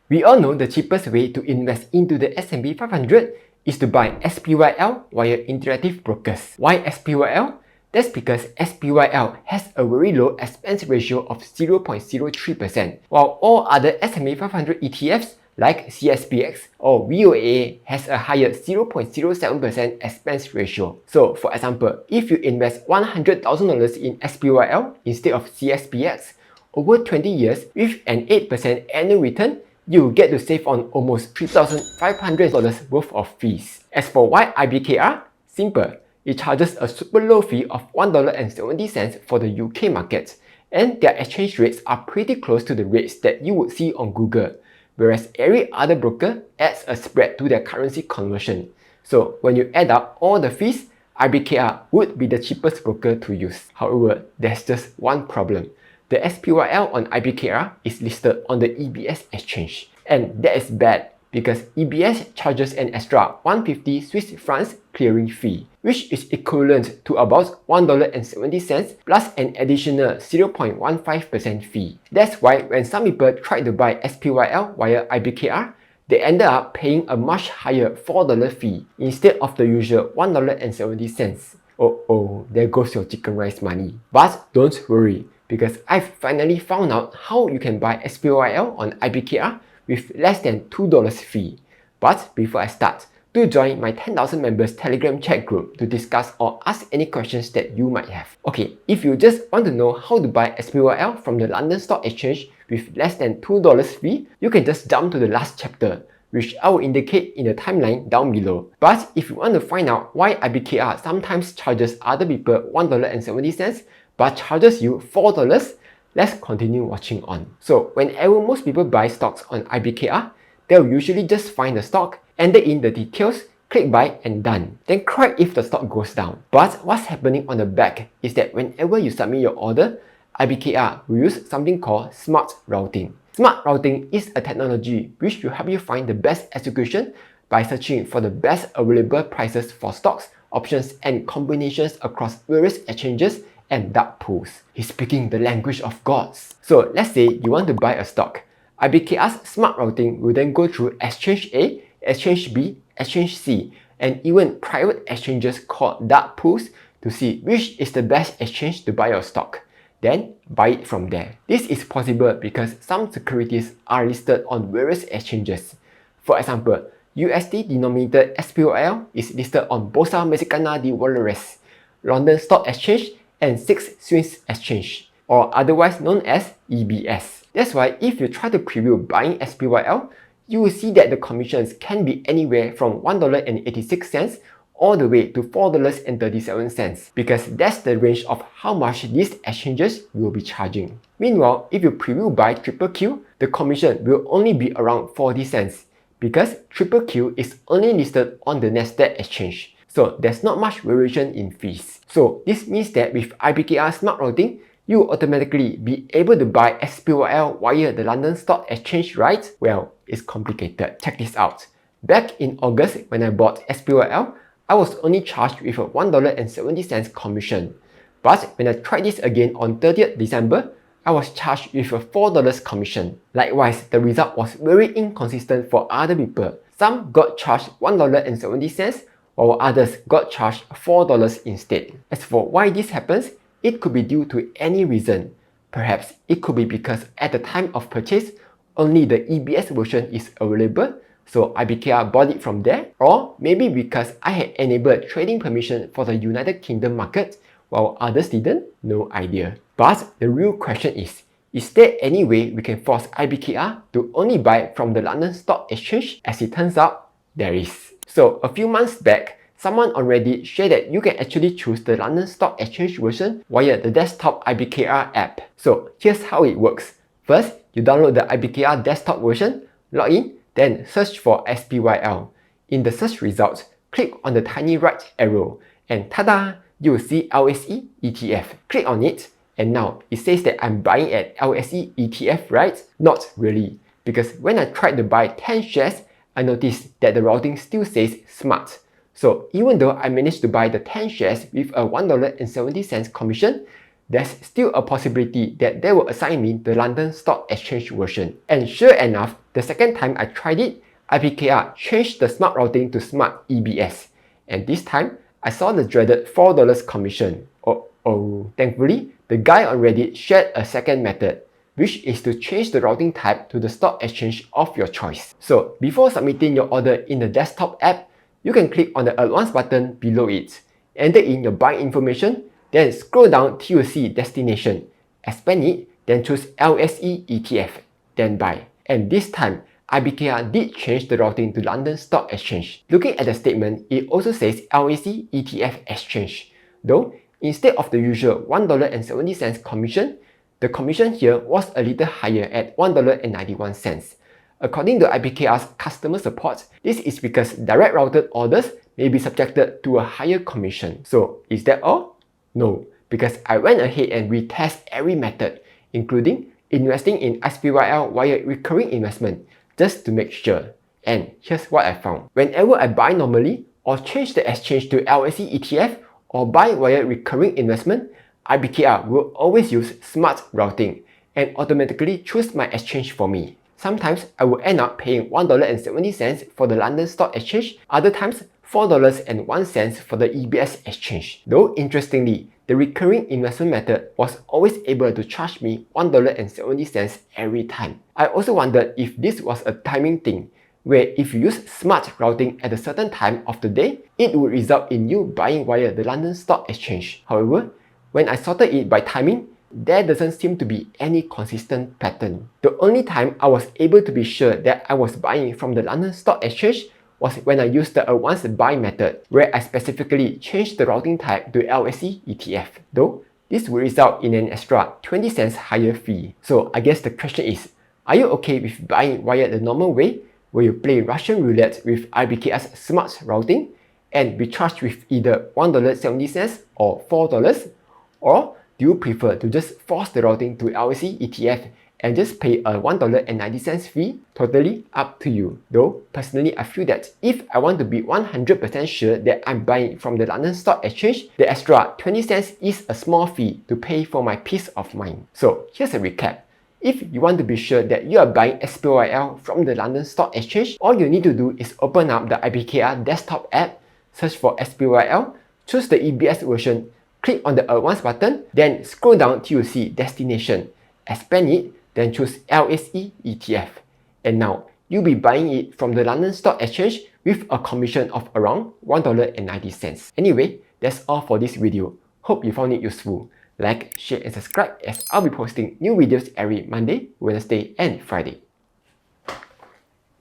We all know the cheapest way to invest into the S&P 500 is to buy SPYL via Interactive Brokers. Why SPYL? That's because SPYL has a very low expense ratio of 0.03%, while all other S&P 500 ETFs like CSPX or VOA has a higher 0.07% expense ratio. So for example, if you invest $100,000 in SPYL instead of CSPX, over 20 years with an 8% annual return, you get to save on almost $3,500 worth of fees. As for why IBKR? Simple. It charges a super low fee of $1.70 for the UK market, and their exchange rates are pretty close to the rates that you would see on Google, whereas every other broker adds a spread to their currency conversion. So when you add up all the fees, IBKR would be the cheapest broker to use. However, there's just one problem. The SPYL on IBKR is listed on the EBS exchange, and that is bad because EBS charges an extra 150 Swiss francs clearing fee, which is equivalent to about $1.70 plus an additional 0.15% fee. That's why when some people try to buy SPYL via IBKR, they ended up paying a much higher $4 fee instead of the usual $1.70. Oh, there goes your chicken rice money. But don't worry, because I've finally found out how you can buy SPYL on IBKR with less than $2 fee. But before I start, do join my 10,000 members Telegram chat group to discuss or ask any questions that you might have. Okay, if you just want to know how to buy SPYL from the London Stock Exchange with less than $2 fee, you can just jump to the last chapter, which I will indicate in the timeline down below. But if you want to find out why IBKR sometimes charges other people $1.70 but charges you $4, let's continue watching on. So whenever most people buy stocks on IBKR, they'll usually just find the stock, enter in the details, click buy and done. Then cry if the stock goes down. But what's happening on the back is that whenever you submit your order, IBKR will use something called SmartRouting. SmartRouting is a technology which will help you find the best execution by searching for the best available prices for stocks, options and combinations across various exchanges and dark pools. He's speaking the language of gods. So let's say you want to buy a stock. IBKR's SmartRouting will then go through Exchange A, Exchange B, Exchange C, and even private exchanges called dark pools to see which is the best exchange to buy your stock. Then buy it from there. This is possible because some securities are listed on various exchanges. For example, USD denominated SPYL is listed on Bolsa Mexicana de Valores, London Stock Exchange, and 6 Swiss Exchange, or otherwise known as EBS. That's why if you try to preview buying SPYL, you will see that the commissions can be anywhere from $1.86 all the way to $4.37, because that's the range of how much these exchanges will be charging. Meanwhile, if you preview buy QQQ, the commission will only be around 40 cents, because QQQ is only listed on the Nasdaq exchange. So there's not much variation in fees. So this means that with IBKR SmartRouting, you will automatically be able to buy SPYL via the London Stock Exchange, right? Well, it's complicated. Check this out. Back in August when I bought SPYL, I was only charged with a $1.70 commission. But when I tried this again on 30th December, I was charged with a $4 commission. Likewise, the result was very inconsistent for other people. Some got charged $1.70, while others got charged $4 instead. As for why this happens, it could be due to any reason. Perhaps it could be because at the time of purchase, only the EBS version is available, so IBKR bought it from there, or maybe because I had enabled trading permission for the United Kingdom market, while others didn't, no idea. But the real question is there any way we can force IBKR to only buy from the London Stock Exchange? As it turns out, there is. So a few months back, someone on Reddit shared that you can actually choose the London Stock Exchange version via the desktop IBKR app. So here's how it works. First, you download the IBKR desktop version, log in, then search for SPYL. In the search results, click on the tiny right arrow, and tada! You will see LSE ETF. Click on it, and now it says that I'm buying at LSE ETF, right? Not really, because when I tried to buy 10 shares, I noticed that the routing still says SMART. So even though I managed to buy the 10 shares with a $1.70 commission, there's still a possibility that they will assign me the London Stock Exchange version. And sure enough, the second time I tried it, IBKR changed the smart routing to Smart EBS. And this time, I saw the dreaded $4 commission. Thankfully, the guy on Reddit shared a second method, which is to change the routing type to the stock exchange of your choice. So before submitting your order in the desktop app, you can click on the Advanced button below it, enter in your buying information, then scroll down till you see destination, expand it, then choose LSE ETF, then buy. And this time, IBKR did change the routing to London Stock Exchange. Looking at the statement, it also says LSE ETF Exchange, though instead of the usual $1.70 commission, the commission here was a little higher at $1.91. According to IBKR's customer support, this is because direct routed orders may be subjected to a higher commission. So is that all? No, because I went ahead and retest every method, including investing in SPYL via recurring investment, just to make sure. And here's what I found. Whenever I buy normally, or change the exchange to LSE ETF, or buy via recurring investment, IBKR will always use smart routing and automatically choose my exchange for me. Sometimes I will end up paying $1.70 for the London Stock Exchange, other times $4.01 for the EBS exchange. Though interestingly, the recurring investment method was always able to charge me $1.70 every time. I also wondered if this was a timing thing, where if you use smart routing at a certain time of the day, it would result in you buying via the London Stock Exchange. However, when I sorted it by timing, there doesn't seem to be any consistent pattern. The only time I was able to be sure that I was buying from the London Stock Exchange was when I used the advanced buy method, where I specifically changed the routing type to LSE ETF. Though, this will result in an extra 20 cents higher fee. So I guess the question is, are you okay with buying via the normal way, where you play Russian roulette with IBKR's smart routing and be charged with either $1.70 or $4? Or do you prefer to just force the routing to LSE ETF and just pay a $1.90 fee? Totally up to you. Though, personally I feel that if I want to be 100% sure that I'm buying from the London Stock Exchange, the extra 20 cents is a small fee to pay for my peace of mind. So here's a recap. If you want to be sure that you are buying SPYL from the London Stock Exchange, all you need to do is open up the IBKR desktop app, search for SPYL, choose the EBS version, click on the Advanced button, then scroll down till you see Destination, expand it, then choose LSE ETF. And now, you'll be buying it from the London Stock Exchange with a commission of around $1.90. Anyway, that's all for this video. Hope you found it useful. Like, share and subscribe as I'll be posting new videos every Monday, Wednesday and Friday.